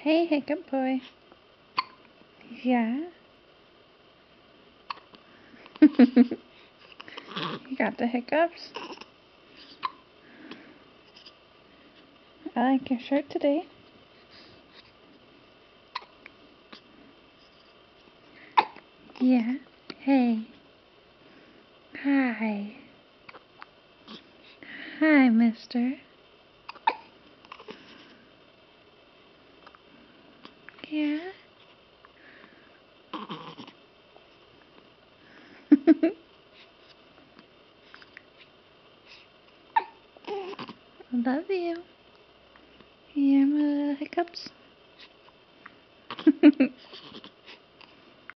Hey, hiccup boy. Yeah? You got the hiccups? I like your shirt today. Yeah. Hey. Hi. Hi, mister. Yeah? Love you. Yeah, my little hiccups.